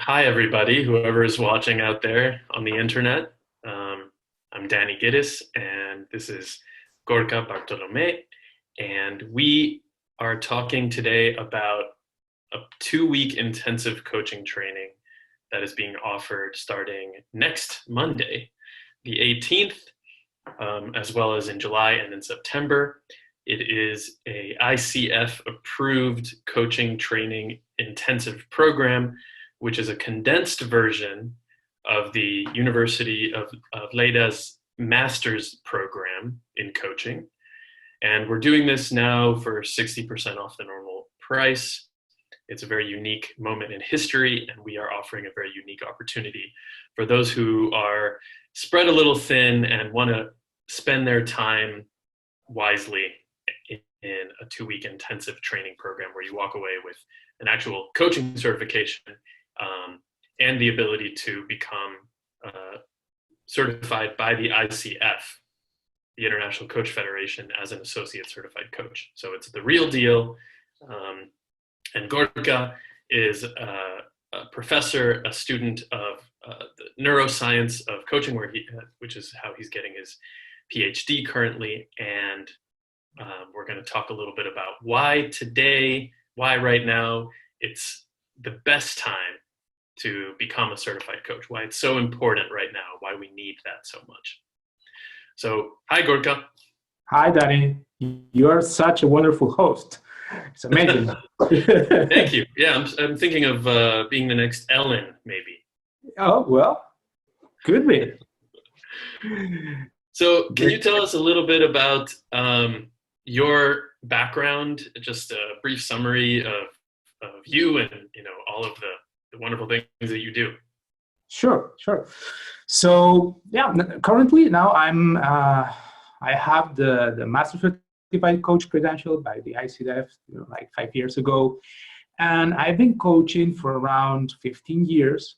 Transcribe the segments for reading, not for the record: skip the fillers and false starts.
Hi, everybody, whoever is watching out there on the internet. Um, I'm Danny Ghitis, and this is Gorka Bartolome. And we are talking today about a 2 week intensive coaching training that is being offered starting next Monday, the 18th, as well as in July and in September. It is a ICF approved coaching training intensive program, which is a condensed version of the University of Leida's master's program in coaching. And we're doing this now for 60% off the normal price. It's a very unique moment in history, and we are offering a very unique opportunity for those who are spread a little thin and want to spend their time wisely in a 2 week intensive training program where you walk away with an actual coaching certification and the ability to become certified by the ICF, the International Coach Federation, as an associate certified coach. So it's the real deal. And Gorka is a professor, a student of the neuroscience of coaching, which is how he's getting his PhD currently. And we're going to talk a little bit about why right now, it's the best time to become a certified coach, why it's so important right now, why we need that so much. So, hi, Gorka. Hi, Danny. You are such a wonderful host. It's amazing. Thank you. Yeah, I'm thinking of being the next Ellen, maybe. Oh, well, could be. So, can you tell us a little bit about your background, just a brief summary of you and all of the wonderful things that you do? Sure. So, yeah, currently now I have the Master Certified Coach credential by the ICF like 5 years ago, and I've been coaching for around 15 years.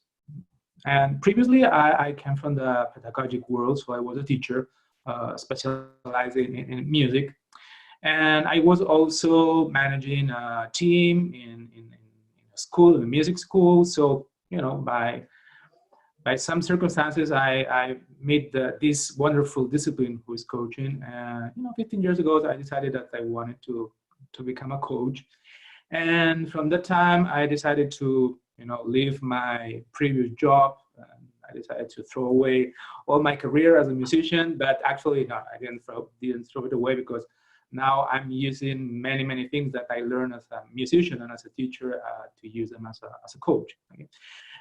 And previously, I came from the pedagogic world, so I was a teacher specializing in music. And I was also managing a team in a school, in a music school. So, by some circumstances, I made this wonderful discipline who is coaching. 15 years ago, I decided that I wanted to become a coach. And from that time, I decided to leave my previous job. I decided to throw away all my career as a musician, but actually, no, I didn't throw it away, because now I'm using many things that I learned as a musician and as a teacher to use them as a coach. Okay?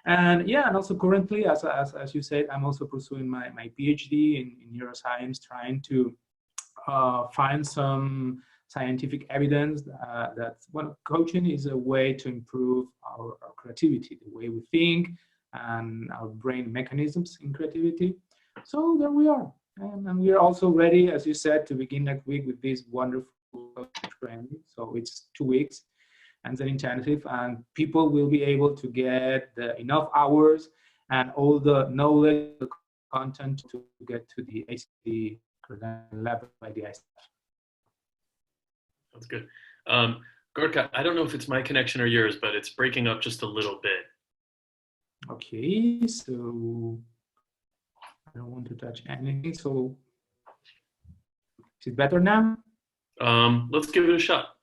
And yeah, and also currently, as you said, I'm also pursuing my PhD in neuroscience, trying to find some scientific evidence that coaching is a way to improve our creativity, the way we think, and our brain mechanisms in creativity. So there we are. And we are also ready, as you said, to begin next week with this wonderful training. So it's 2 weeks and it's an intensive, and people will be able to get enough hours and all the knowledge, the content to get to the ACD level by the ICF. That's good. Gorka, I don't know if it's my connection or yours, but it's breaking up just a little bit. Okay, so I don't want to touch anything. So is it better now? Let's give it a shot.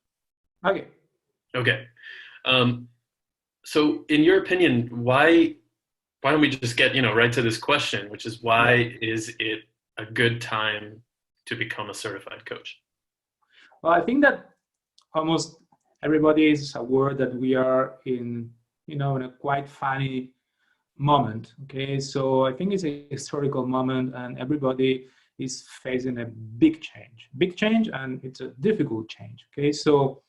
Okay. So in your opinion, why don't we just get right to this question, which is, why is it a good time to become a certified coach? Well, I think that almost everybody is aware that we are in a quite funny moment. Okay, so I think it's a historical moment, and everybody is facing a big change, and it's a difficult change. Okay, so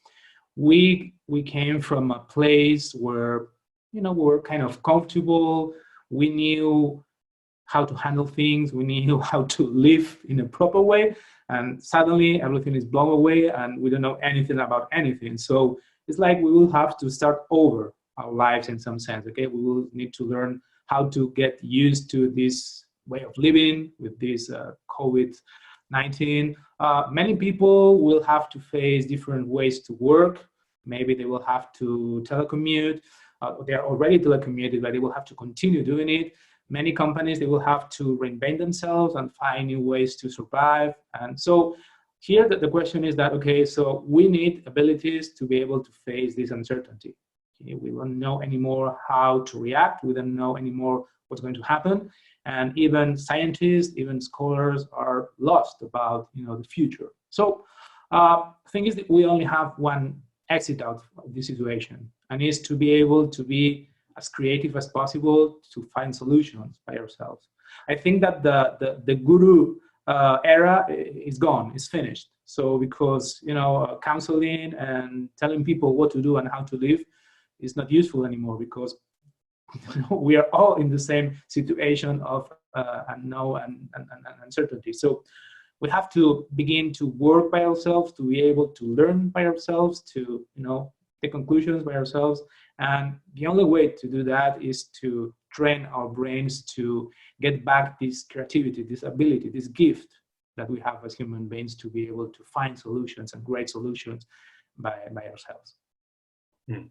we came from a place where we were kind of comfortable. We knew how to handle things. We knew how to live in a proper way, and suddenly everything is blown away, and we don't know anything about anything. So it's like we will have to start over our lives in some sense. Okay, we will need to learn how to get used to this way of living with this COVID-19. Many people will have to face different ways to work. Maybe they will have to telecommute. they are already telecommuted, but they will have to continue doing it. Many companies, they will have to reinvent themselves and find new ways to survive. And so here the question is that, okay, so we need abilities to be able to face this uncertainty. Okay, we don't know anymore how to react. We don't know anymore what's going to happen. And even scientists, even scholars are lost about, the future. So the thing is that we only have one exit out of this situation, and is to be able to be as creative as possible to find solutions by ourselves. I think that the guru era is gone, is finished. So because counseling and telling people what to do and how to live is not useful anymore, because we are all in the same situation of unknown and uncertainty. So we have to begin to work by ourselves, to be able to learn by ourselves, to take conclusions by ourselves. And the only way to do that is to train our brains to get back this creativity, this ability, this gift that we have as human beings to be able to find solutions and great solutions by ourselves. Hmm.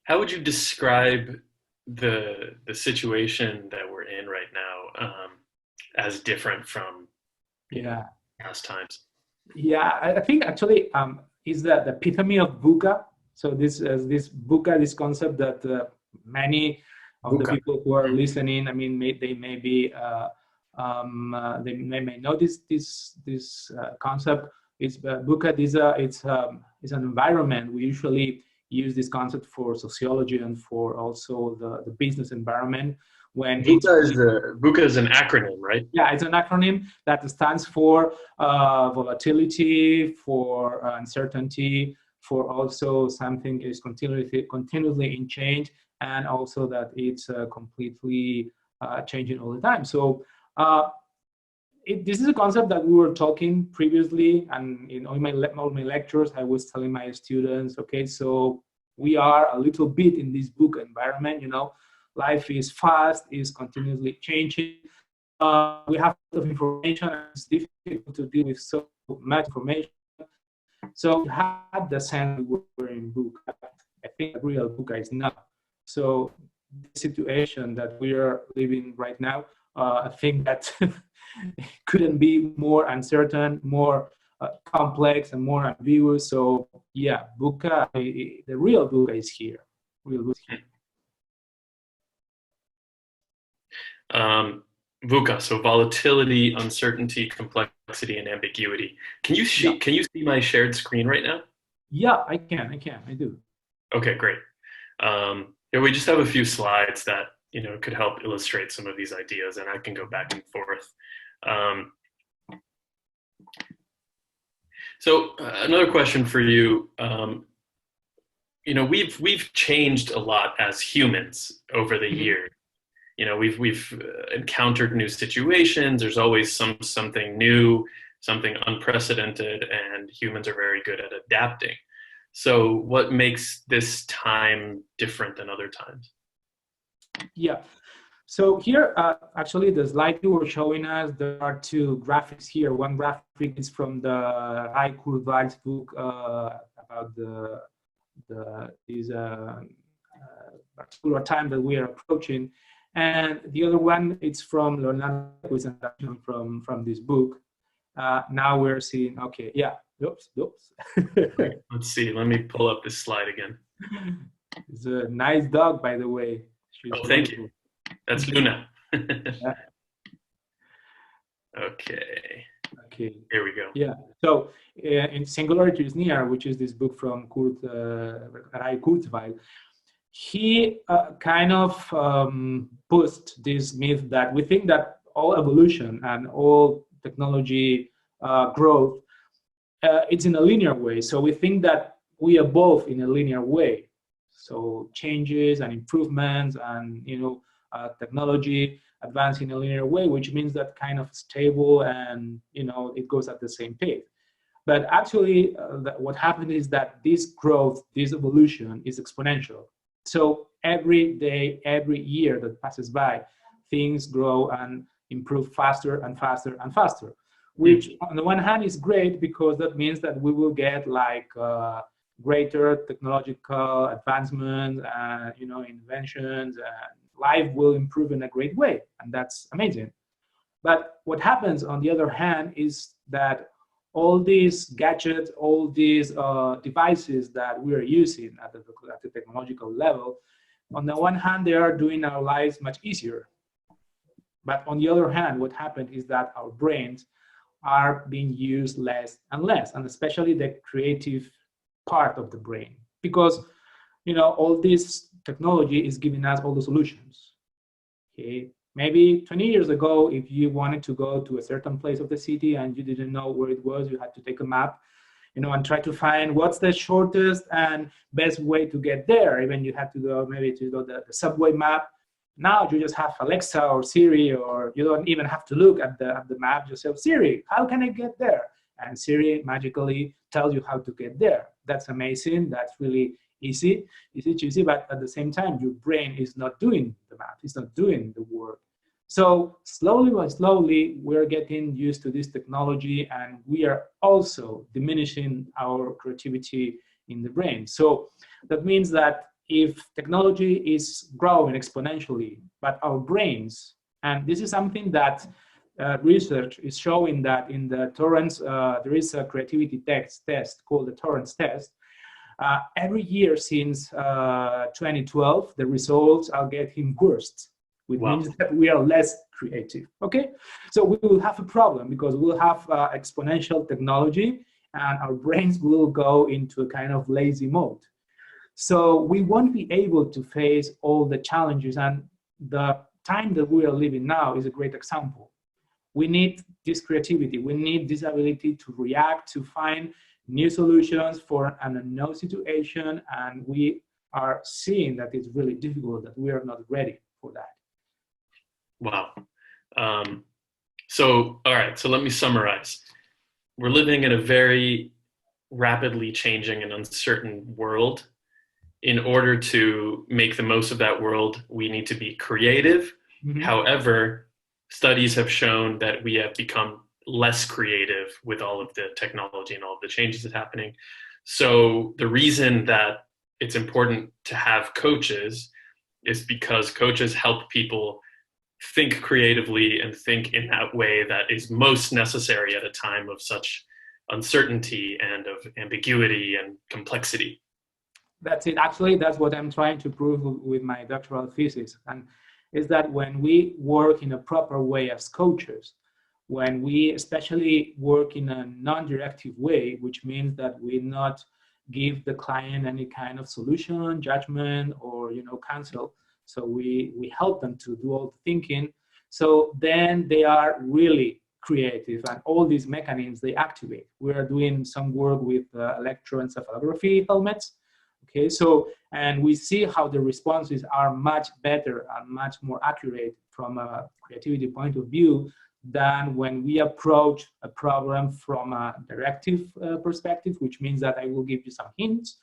How would you describe the situation that we're in right now as different from past times? Yeah, I think actually is the epitome of VUCA. So this VUCA, this concept that many of the people who are listening, I mean, they may be they may know this concept. It's VUCA. It's an environment. We usually use this concept for sociology and for also the business environment. When VUCA is an acronym, right? Yeah, it's an acronym that stands for volatility, for uncertainty, for also something is continuously in change, and also that it's completely changing all the time. So this is a concept that we were talking previously, and in all my lectures, I was telling my students, okay, so we are a little bit in this book environment, life is fast, is continuously changing. We have a lot of information, and it's difficult to deal with so much information. So we had the sense we were in book. I think a real book is not. So the situation that we are living right now, I think that couldn't be more uncertain, more complex, and more ambiguous. So yeah, VUCA, the real VUCA is here. Real VUCA is here. VUCA, so volatility, uncertainty, complexity, and ambiguity. Can you see my shared screen right now? Yeah, I do. Okay, great. Yeah, we just have a few slides that could help illustrate some of these ideas, and I can go back and forth. So another question for you. We've changed a lot as humans over the years. We've encountered new situations. There's always something new, something unprecedented, and humans are very good at adapting. So what makes this time different than other times? Yeah. So here, actually, the slide you were showing us, there are two graphics here. One graphic is from the Ray Kurzweil's book about this particular time that we are approaching. And the other one, it's from Leonardo presentation from this book. Now we're seeing, okay, yeah, oops. Let's see, let me pull up this slide again. It's a nice dog, by the way. Thank you. That's Luna. Yeah. Okay. Okay. Here we go. Yeah. So in Singularity is Near, which is this book from Ray Kurzweil, he kind of pushed this myth that we think that all evolution and all technology growth, it's in a linear way. So we think that we evolve in a linear way. So changes and improvements and technology advance in a linear way, which means that kind of stable and it goes at the same pace. But actually, what happened is that this growth, this evolution is exponential. So every day, every year that passes by, things grow and improve faster and faster and faster, which on the one hand is great because that means that we will get like greater technological advancements, inventions, life will improve in a great way, and that's amazing. But what happens on the other hand is that all these gadgets, all these devices that we are using at the technological level, on the one hand, they are doing our lives much easier. But on the other hand, what happened is that our brains are being used less and less, and especially the creative part of the brain, because all this technology is giving us all the solutions. Okay, maybe 20 years ago, if you wanted to go to a certain place of the city and you didn't know where it was, you had to take a map, and try to find what's the shortest and best way to get there. Even you had to go maybe to go the subway map. Now you just have Alexa or Siri, or you don't even have to look at the map. Just say, Siri, how can I get there? And Siri magically tells you how to get there. That's amazing. That's really easy cheesy, but at the same time, your brain is not doing the math. It's not doing the work. So slowly by slowly, we're getting used to this technology, and we are also diminishing our creativity in the brain. So that means that if technology is growing exponentially, but our brains, and this is something that research is showing, that in the Torrance, there is a creativity test called the Torrance test. Every year since 2012, the results are getting worse, which means that we are less creative. Okay, so we will have a problem because we'll have exponential technology, and our brains will go into a kind of lazy mode. So we won't be able to face all the challenges, and the time that we are living now is a great example. We need this creativity. We need this ability to react, to find new solutions for an unknown situation, and we are seeing that it's really difficult, that we are not ready for that. Wow. All right, so let me summarize. We're living in a very rapidly changing and uncertain world. In order to make the most of that world, we need to be creative. Mm-hmm. However, studies have shown that we have become less creative with all of the technology and all of the changes that's happening. So the reason that it's important to have coaches is because coaches help people think creatively and think in that way that is most necessary at a time of such uncertainty and of ambiguity and complexity. That's it. Actually, that's what I'm trying to prove with my doctoral thesis. And is that when we work in a proper way as coaches, when we especially work in a non-directive way, which means that we not give the client any kind of solution, judgment, or counsel. So we help them to do all the thinking. So then they are really creative, and all these mechanisms they activate. We are doing some work with electroencephalography helmets. Okay, so, and we see how the responses are much better and much more accurate from a creativity point of view than when we approach a problem from a directive perspective, which means that I will give you some hints,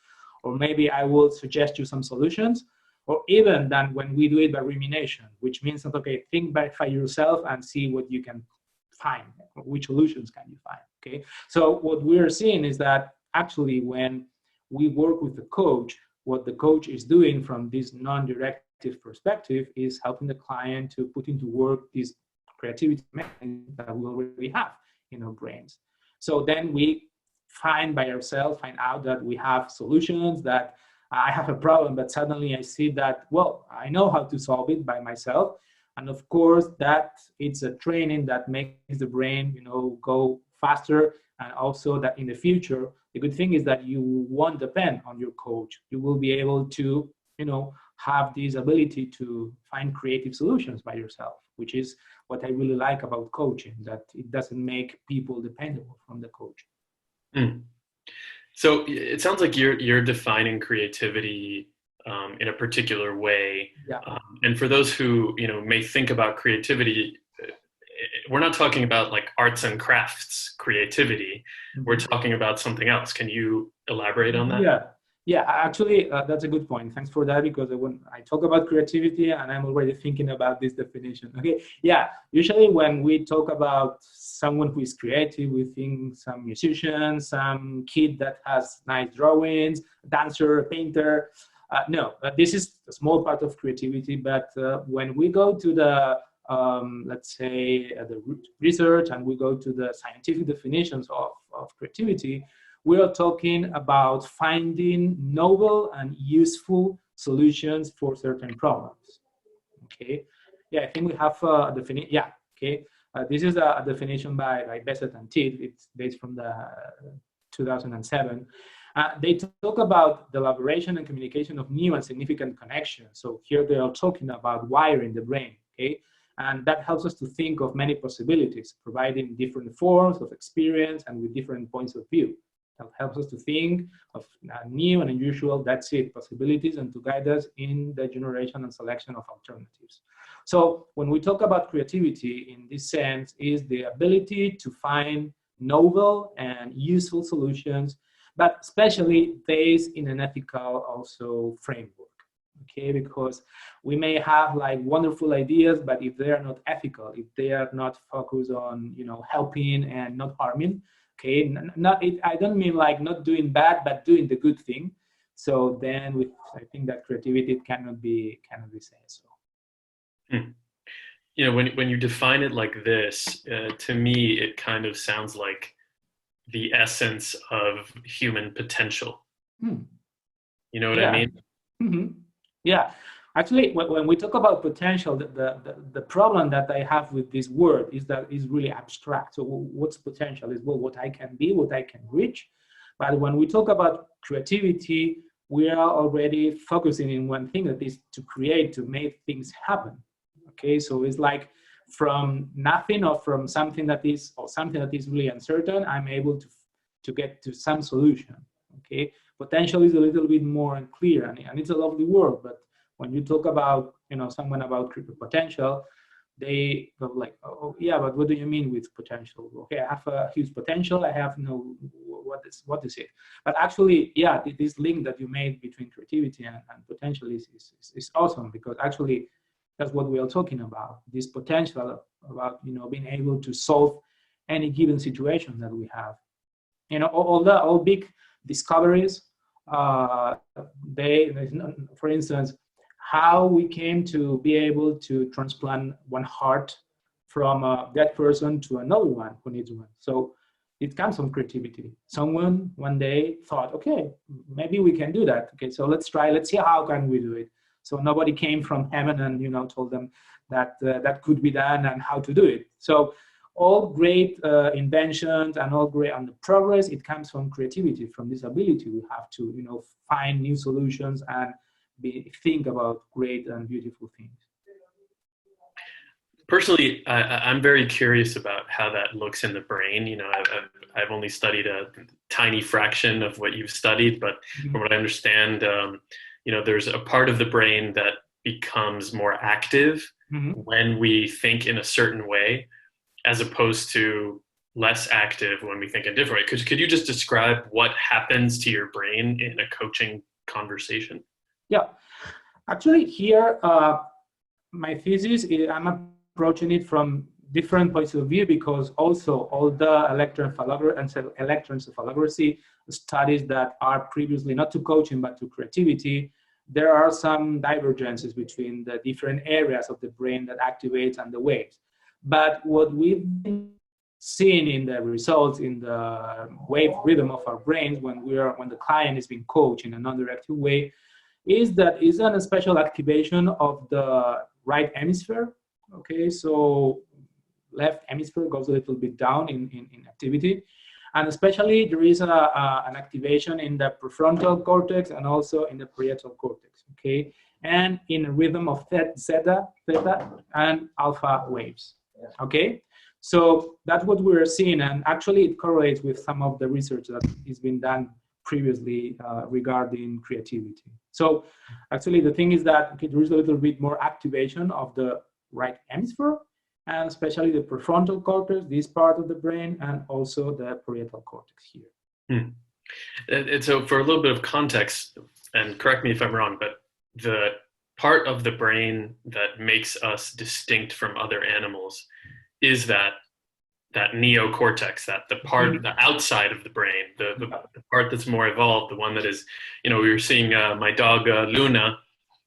or maybe I will suggest you some solutions, or even than when we do it by rumination, which means that, okay, think by yourself and see what you can find, which solutions can you find, okay? So what we're seeing is that actually when we work with the coach, what the coach is doing from this non-directive perspective is helping the client to put into work these creativity mechanisms that we already have in our brains. So then we find out that we have solutions, that I have a problem, but suddenly I see that, well, I know how to solve it by myself. And of course, that it's a training that makes the brain, go faster. And also that in the future, the good thing is that you won't depend on your coach. You will be able to, have this ability to find creative solutions by yourself, which is what I really like about coaching, that it doesn't make people dependable from the coach. Mm. So it sounds like you're defining creativity in a particular way. Yeah. And for those who, may think about creativity, we're not talking about like arts and crafts creativity. Mm-hmm. We're talking about something else. Can you elaborate on that? Yeah. Yeah, actually, that's a good point. Thanks for that, because when I talk about creativity and I'm already thinking about this definition. Okay, yeah, usually when we talk about someone who is creative, we think some musician, some kid that has nice drawings, dancer, painter. No, this is a small part of creativity, but when we go to the let's say the research and we go to the scientific definitions of creativity, we are talking about finding novel and useful solutions for certain problems. Okay. Yeah, I think we have a definition. Yeah. Okay. This is a definition by Besset and Tid. It's based from the 2007. They talk about the elaboration and communication of new and significant connections. So here they are talking about wiring the brain. Okay. And that helps us to think of many possibilities, providing different forms of experience and with different points of view. That helps us to think of new and unusual, that's it, possibilities, and to guide us in the generation and selection of alternatives. So when we talk about creativity in this sense, is the ability to find novel and useful solutions, but especially based in an ethical also framework. Okay, because we may have like wonderful ideas, but if they are not ethical, if they are not focused on helping and not harming, okay, not it, I don't mean like not doing bad, but doing the good thing. So then with I think that creativity cannot be said so. Hmm. When you define it like this, to me, it kind of sounds like the essence of human potential. Hmm. You know what I Yeah. mean? Hmm. Yeah, actually, when we talk about potential, the problem that I have with this word is that it's really abstract. So what's potential is, well, what I can be, what I can reach. But when we talk about creativity, we are already focusing in one thing, that is to create, to make things happen. Okay, so it's like from nothing or from something that is, or something that is really uncertain, I'm able to get to some solution. Okay, potential is a little bit more unclear, and it's a lovely word, but when you talk about someone about potential, they go like, oh yeah, but what do you mean with potential? Okay, I have a huge potential, I have no, what is it? But actually, yeah, this link that you made between creativity and potential is awesome, because actually that's what we are talking about, this potential about being able to solve any given situation that we have. All big discoveries, uh, for instance, how we came to be able to transplant one heart from a dead person to another one who needs one. So it comes from creativity. Someone one day thought, okay, maybe we can do that. Okay, so let's try. Let's see how can we do it. So nobody came from heaven and told them that that could be done and how to do it. So all great inventions and all great and the progress, it comes from creativity, from this ability we have to find new solutions and think about great and beautiful things. Personally, I'm very curious about how that looks in the brain. I've only studied a tiny fraction of what you've studied, but from what I understand, there's a part of the brain that becomes more active Mm-hmm. when we think in a certain way, as opposed to less active when we think in a different way. Could you just describe what happens to your brain in a coaching conversation? Yeah, actually here, my thesis, I'm approaching it from different points of view, because also all the electroencephalography studies that are previously not to coaching but to creativity, there are some divergences between the different areas of the brain that activates and the waves. But what we've been seeing in the results in the wave rhythm of our brains when the client is being coached in a non-directive way is that is a special activation of the right hemisphere. Okay, so left hemisphere goes a little bit down in activity, and especially there is an activation in the prefrontal cortex and also in the parietal cortex. Okay, and in a rhythm of theta and alpha waves. Okay, so that's what we're seeing, and actually it correlates with some of the research that has been done previously regarding creativity. So actually the thing is that there is a little bit more activation of the right hemisphere, and especially the prefrontal cortex, this part of the brain, and also the parietal cortex here. Hmm. And so, for a little bit of context, and correct me if I'm wrong, but the part of the brain that makes us distinct from other animals is that neocortex, that the part, the outside of the brain, the part that's more evolved, the one that is, we were seeing my dog Luna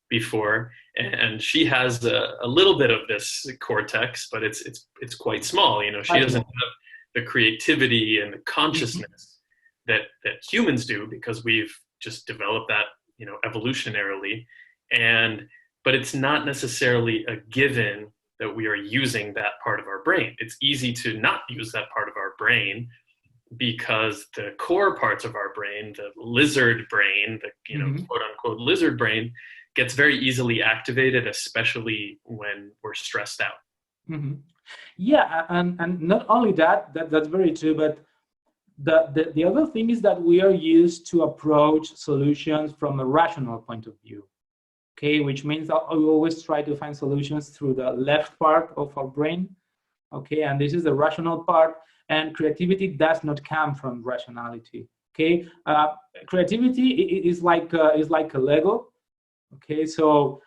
before, and she has a little bit of this cortex, but it's quite small. She Much doesn't more. have the creativity and the Mhm. consciousness that humans do because we've just developed that, evolutionarily, and but it's not necessarily a given that we are using that part of our brain. It's easy to not use that part of our brain because the core parts of our brain, the lizard brain, the Mhm. quote unquote lizard brain, gets very easily activated, especially when we're stressed out. Mhm. Yeah, and not only that's very true, but the other thing is that we are used to approach solutions from a rational point of view. Okay, which means that we always try to find solutions through the left part of our brain. Okay, and this is the rational part, and creativity does not come from rationality. Okay, creativity is like a Lego. Okay, so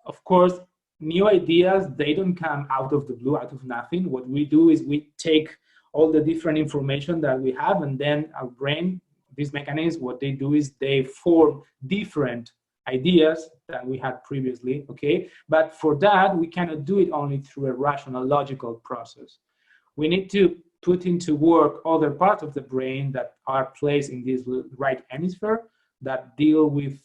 of course, new ideas, they don't come out of the blue, out of nothing. What we do is we take all the different information that we have, and then our brain, these mechanisms, what they do is they form different ideas that we had previously. Okay, but for that we cannot do it only through a rational logical process. We need to put into work other parts of the brain that are placed in this right hemisphere that deal with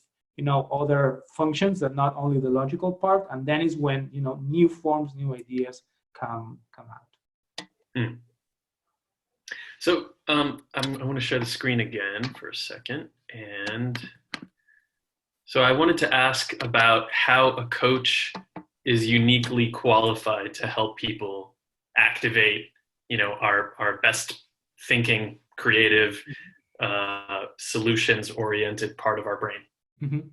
other functions that not only the logical part, and then is when new forms, new ideas come out. Hmm. So I want to share the screen again for a second. And so I wanted to ask about how a coach is uniquely qualified to help people activate, our best thinking, creative, solutions oriented part of our brain. Mm-hmm.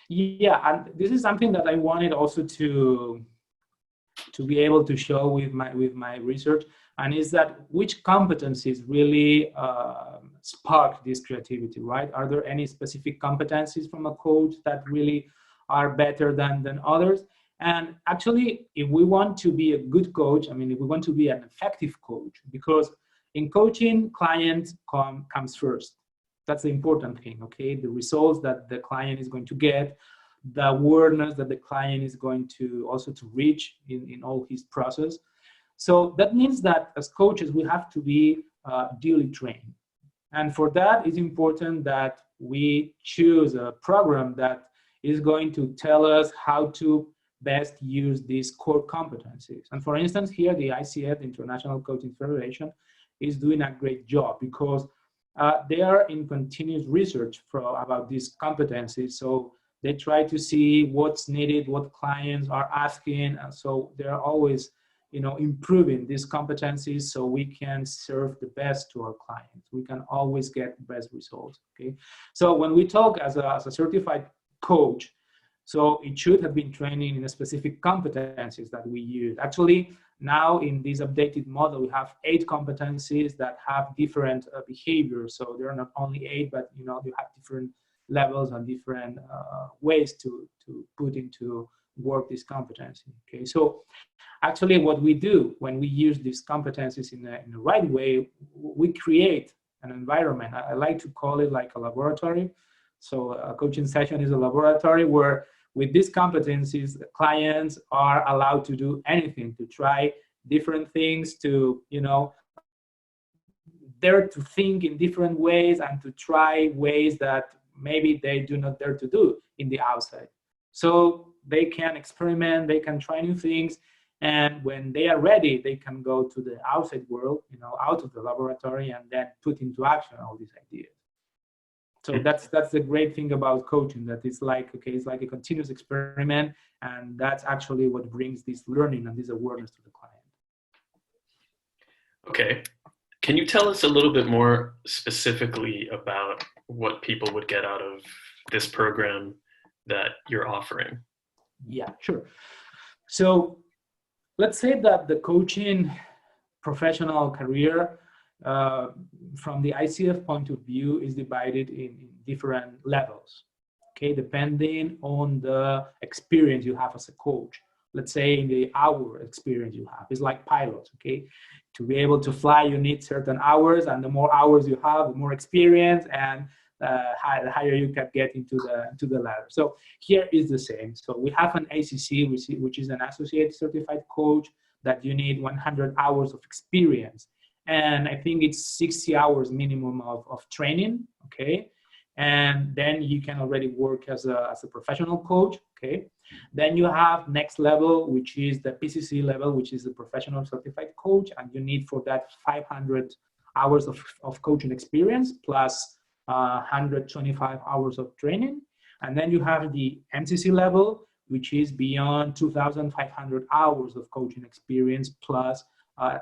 Yeah, and this is something that I wanted also to be able to show with my research, and is that which competencies really spark this creativity, right? Are there any specific competencies from a coach that really are better than others? And actually, if we want to be a good coach, I mean, if we want to be an effective coach, because in coaching, client comes first. That's the important thing, okay? The results that the client is going to get, the awareness that the client is going to also to reach in all his process. So that means that as coaches, we have to be duly trained. And for that, it's important that we choose a program that is going to tell us how to best use these core competencies. And for instance, here the ICF, the International Coaching Federation, is doing a great job because they are in continuous research about these competencies. So they try to see what's needed, what clients are asking, and so they're always improving these competencies so we can serve the best to our clients. We can always get the best results. Okay, so when we talk as a certified coach, so it should have been training in the specific competencies that we use. Actually, now in this updated model, we have 8 competencies that have different behaviors. So there are not only 8, but you have different levels and different ways to put into work this competency. Okay, so actually what we do when we use these competencies in the right way, we create an environment. I like to call it like a laboratory. So a coaching session is a laboratory where with these competencies, the clients are allowed to do anything, to try different things, to dare to think in different ways and to try ways that maybe they do not dare to do in the outside. So they can experiment, they can try new things, and when they are ready, they can go to the outside world, out of the laboratory, and then put into action all these ideas. So that's the great thing about coaching, that it's like, okay, it's like a continuous experiment, and that's actually what brings this learning and this awareness to the client. Okay. Can you tell us a little bit more specifically about what people would get out of this program that you're offering? Yeah, sure. So let's say that the coaching professional career uh, from the ICF point of view, is divided in different levels, okay, depending on the experience you have as a coach. Let's say in the hour experience you have, it's like pilots, okay? To be able to fly, you need certain hours, and the more hours you have, the more experience, and the higher you can get into the ladder. So here is the same. So we have an ACC, which is an associate certified coach, that you need 100 hours of experience. And I think it's 60 hours minimum of training, okay? And then you can already work as a professional coach, okay? Then you have next level, which is the PCC level, which is the professional certified coach, and you need for that 500 hours of coaching experience plus 125 hours of training. And then you have the MCC level, which is beyond 2,500 hours of coaching experience plus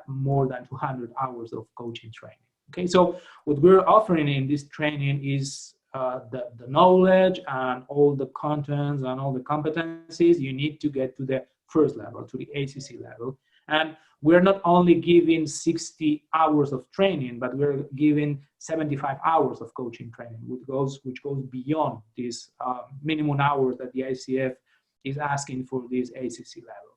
more than 200 hours of coaching training. Okay, so what we're offering in this training is the knowledge and all the contents and all the competencies you need to get to the first level, to the ACC level. And we're not only giving 60 hours of training, but we're giving 75 hours of coaching training, which goes beyond these minimum hours that the ICF is asking for this ACC level.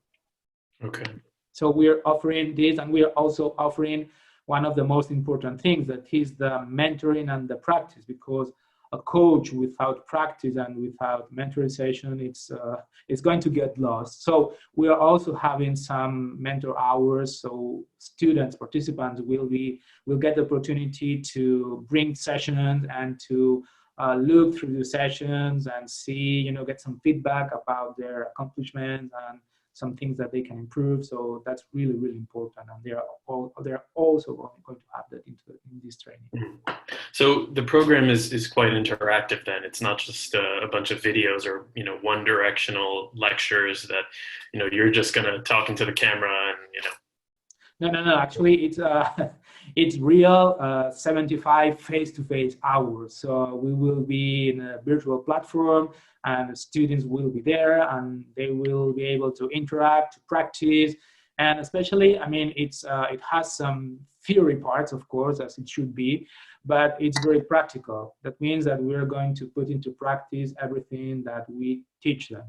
Okay. So we're offering this, and we're also offering one of the most important things, that is the mentoring and the practice, because a coach without practice and without mentorization, it's going to get lost. So we are also having some mentor hours. So students, participants will get the opportunity to bring sessions and to look through the sessions and see, get some feedback about their accomplishments and some things that they can improve. So that's really, really important. And they're also going to have that in this training. So the program is quite interactive then. It's not just a bunch of videos or, one directional lectures that, you're just going to talk into the camera and, No. Actually, it's real 75 face-to-face hours. So we will be in a virtual platform, and students will be there, and they will be able to interact, practice, and especially, it has some theory parts, of course, as it should be, but it's very practical. That means that we're going to put into practice everything that we teach them.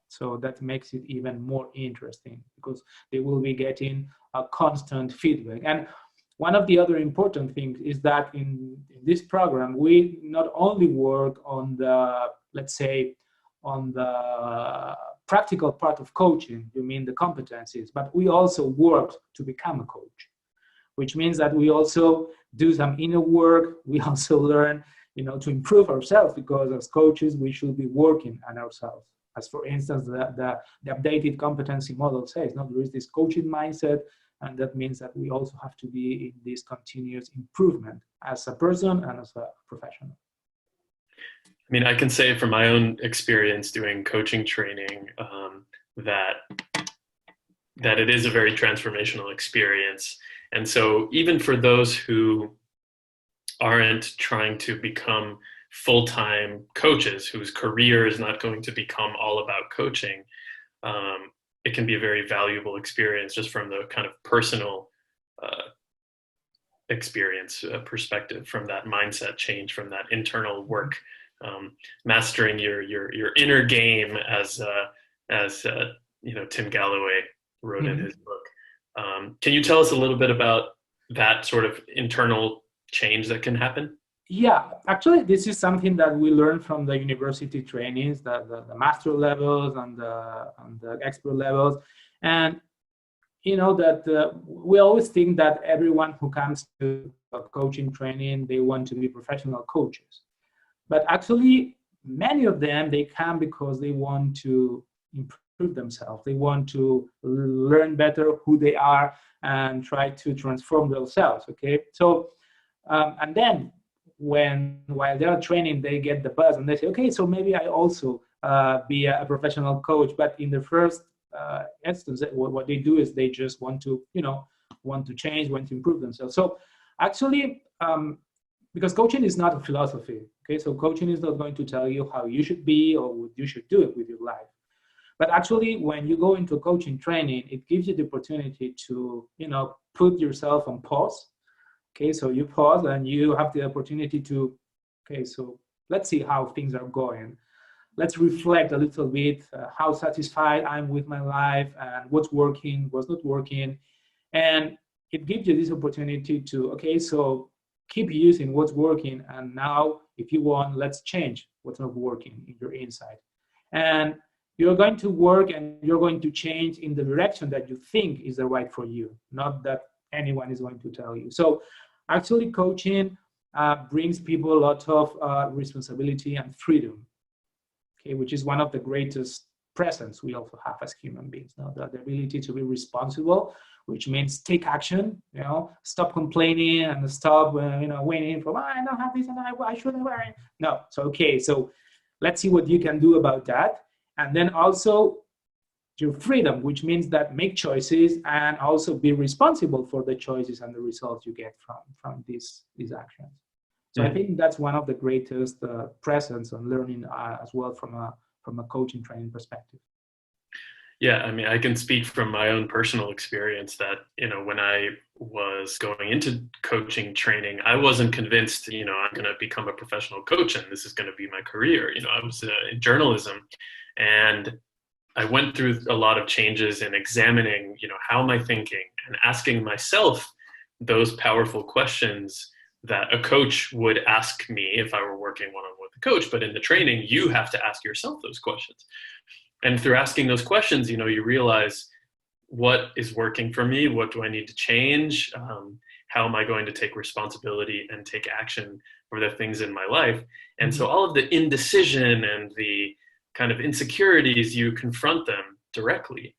So that makes it even more interesting, because they will be getting a constant feedback. And one of the other important things is that in this program, we not only work on the, let's say, on the practical part of coaching, you mean the competencies, but we also work to become a coach, which means that we also do some inner work. We also learn, to improve ourselves, because as coaches, we should be working on ourselves. As for instance, the updated competency model says, there is this coaching mindset, and that means that we also have to be in this continuous improvement as a person and as a professional. I can say from my own experience doing coaching training that it is a very transformational experience. And so even for those who aren't trying to become full-time coaches, whose career is not going to become all about coaching, it can be a very valuable experience just from the kind of personal experience perspective, from that mindset change, from that internal work, mastering your inner game, as Tim Galloway wrote in his book. Can you tell us a little bit about that sort of internal change that can happen? Yeah, actually, this is something that we learn from the university trainings, the master levels and the expert levels. And, that we always think that everyone who comes to a coaching training, they want to be professional coaches. But actually, many of them, they come because they want to improve themselves. They want to learn better who they are and try to transform themselves, okay? So, and then while they are training, they get the buzz and they say, okay, so maybe I also be a professional coach. But in the first instance, what they do is they just want to change, want to improve themselves. So actually, because coaching is not a philosophy, okay? So coaching is not going to tell you how you should be or what you should do with your life. But actually, when you go into coaching training, it gives you the opportunity to, put yourself on pause, Okay, so you pause and you have the opportunity to, okay, so let's see how things are going. Let's reflect a little bit how satisfied I'm with my life and what's working, what's not working. And it gives you this opportunity to, okay, so keep using what's working. And now, if you want, let's change what's not working in your inside. And you're going to work and you're going to change in the direction that you think is the right for you, not that anyone is going to tell you. So actually coaching brings people a lot of responsibility and freedom, okay, which is one of the greatest presents we also have as human beings. Now, the ability to be responsible, which means take action, stop complaining and stop, waiting for, I don't have this and I shouldn't wear it. No, so, okay, so let's see what you can do about that. And then also your freedom, which means that make choices and also be responsible for the choices and the results you get from these actions. So I think that's one of the greatest presence on learning as well from a coaching training perspective. Yeah, I mean, I can speak from my own personal experience that, when I was going into coaching training, I wasn't convinced, I'm going to become a professional coach and this is going to be my career. I was in journalism, and I went through a lot of changes in examining, how am I thinking, and asking myself those powerful questions that a coach would ask me if I were working one-on-one with a coach. But in the training, you have to ask yourself those questions. And through asking those questions, you realize what is working for me, what do I need to change, how am I going to take responsibility and take action for the things in my life. And so all of the indecision and the kind of insecurities, you confront them directly,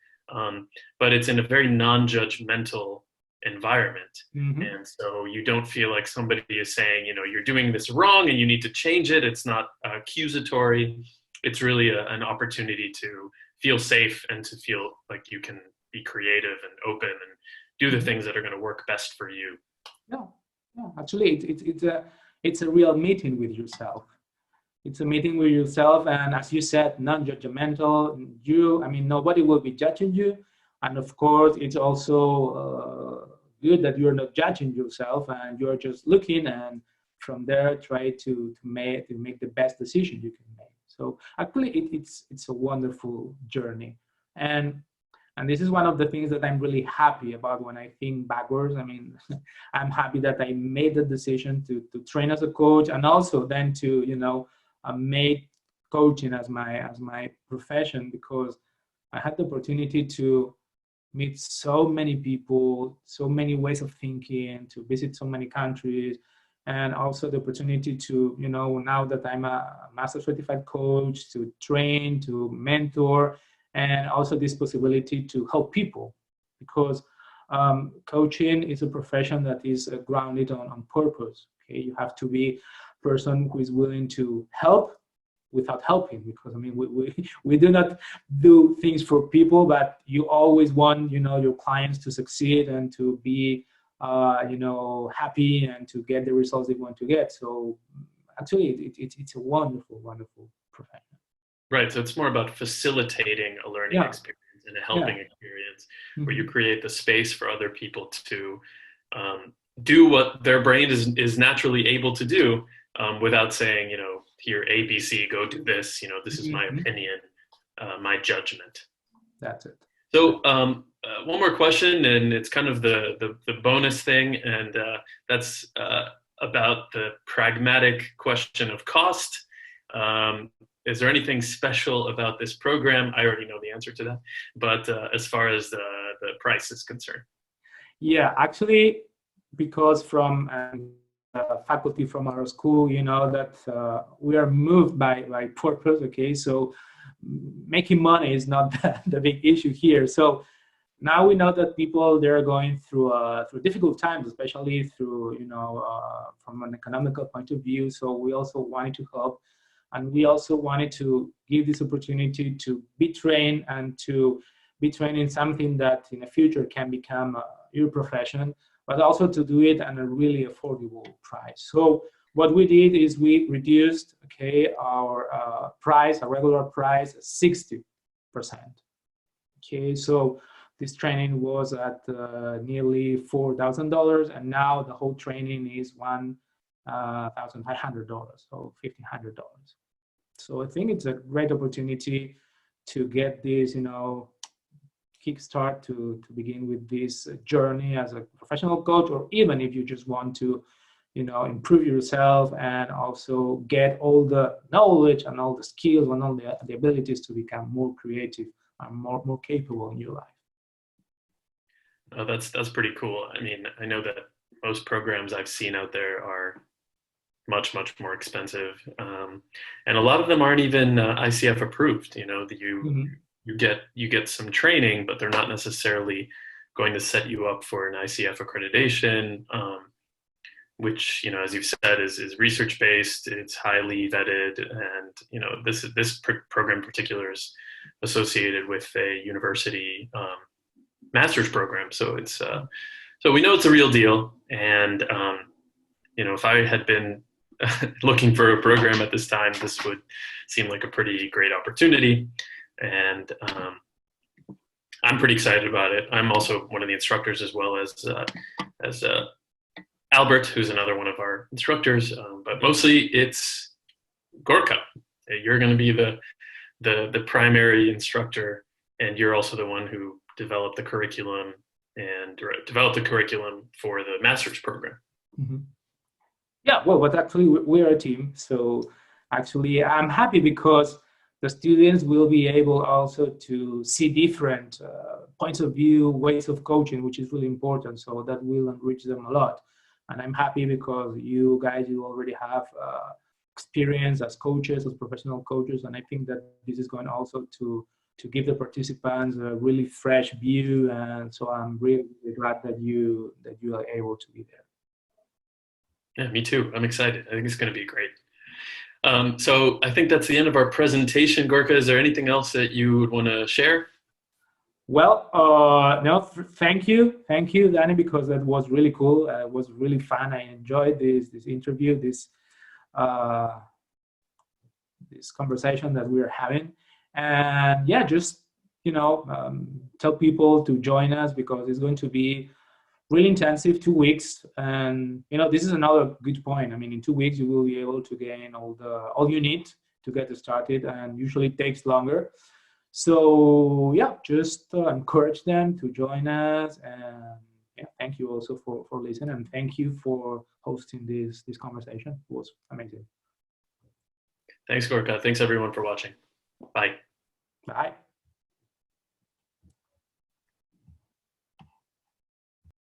but it's in a very non-judgmental environment. And so you don't feel like somebody is saying, you're doing this wrong and you need to change it. It's not accusatory. It's really an opportunity to feel safe and to feel like you can be creative and open and do the things that are going to work best for you. Yeah, actually, it's a real meeting with yourself. It's a meeting with yourself, and as you said, non-judgmental. Nobody will be judging you, and of course, it's also good that you're not judging yourself and you're just looking, and from there try to make the best decision you can make. So actually, it's a wonderful journey, and this is one of the things that I'm really happy about when I think backwards. I'm happy that I made the decision to train as a coach, and also then to made coaching as my profession, because I had the opportunity to meet so many people, so many ways of thinking, to visit so many countries, and also the opportunity to, now that I'm a master certified coach, to train, to mentor, and also this possibility to help people, because coaching is a profession that is grounded on purpose. Okay, you have to be a person who is willing to help without helping, because we do not do things for people, but you always want your clients to succeed and to be happy and to get the results they want to get. So actually it's a wonderful profession. Right, so it's more about facilitating a learning experience and a helping experience, where you create the space for other people to do what their brain is naturally able to do, without saying, here, A, B, C, go do this, this is my opinion, my judgment. That's it. So one more question, and it's kind of the bonus thing, and that's about the pragmatic question of cost. Is there anything special about this program? I already know the answer to that, but as far as the price is concerned. Yeah, actually, because from faculty from our school, that we are moved by purpose, okay? So making money is not the big issue here. So now we know that people, they're going through difficult times, especially through, from an economical point of view. So we also wanted to help. And we also wanted to give this opportunity to be trained and to be trained in something that in the future can become your profession, but also to do it at a really affordable price. So what we did is we reduced, our price, our regular price, 60%. Okay, so this training was at nearly $4,000, and now the whole training is $1,500, so $1,500. So I think it's a great opportunity to get this, kickstart to begin with this journey as a professional coach, or even if you just want to, improve yourself and also get all the knowledge and all the skills and all the abilities to become more creative and more capable in your life. Oh, that's pretty cool. I mean, I know that most programs I've seen out there are much more expensive, and a lot of them aren't even ICF approved. You get some training, but they're not necessarily going to set you up for an ICF accreditation, which, as you've said, is research based. It's highly vetted, and this program in particular is associated with a university master's program. So it's so we know it's a real deal. And if I had been looking for a program at this time, this would seem like a pretty great opportunity. And I'm pretty excited about it. I'm also one of the instructors, as well as Albert, who's another one of our instructors. But mostly it's Gorka. You're going to be the primary instructor, and you're also the one who developed the curriculum for the master's program. Mm-hmm. Yeah, well, but actually we're a team. So actually I'm happy because the students will be able also to see different points of view, ways of coaching, which is really important. So that will enrich them a lot. And I'm happy because you already have experience as coaches, as professional coaches. And I think that this is going also to give the participants a really fresh view. And so I'm really glad that you are able to be there. Yeah, me too. I'm excited. I think it's going to be great. So I think that's the end of our presentation. Gorka, is there anything else that you would want to share? Well, no, thank you, Danny, because that was really cool. It was really fun. I enjoyed this interview, this conversation that we are having. And yeah, just tell people to join us, because it's going to be really intensive 2 weeks. And this is another good point. I mean, in 2 weeks you will be able to gain all you need to get started, and usually it takes longer. So yeah, just encourage them to join us. And yeah, thank you also for listening, and thank you for hosting this conversation. It was amazing. Thanks, Gorka. Thanks everyone for watching. Bye. Bye.